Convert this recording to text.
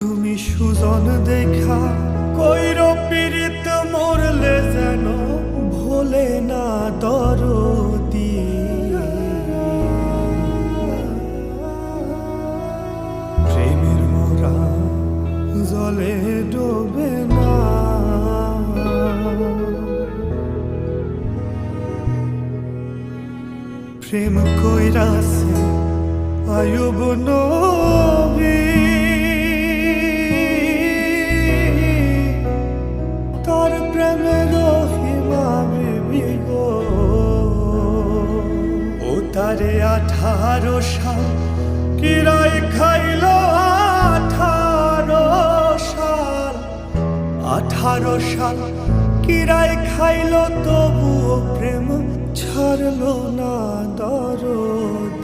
তুমি সুজন দেখা কইর পীড়িত মরলে যেন ভোলে না দরদি। প্রেমের মোরা জলে ডোবে না, প্রেম কইরাছে আয়ুব নবী। তার প্রেমের রহিমা বিবি গো, ও তারে 18 সাল কিরাই খাইল। 18 সাল কিরাই খাইল, তবুও প্রেম ছাড়ল না দরদ।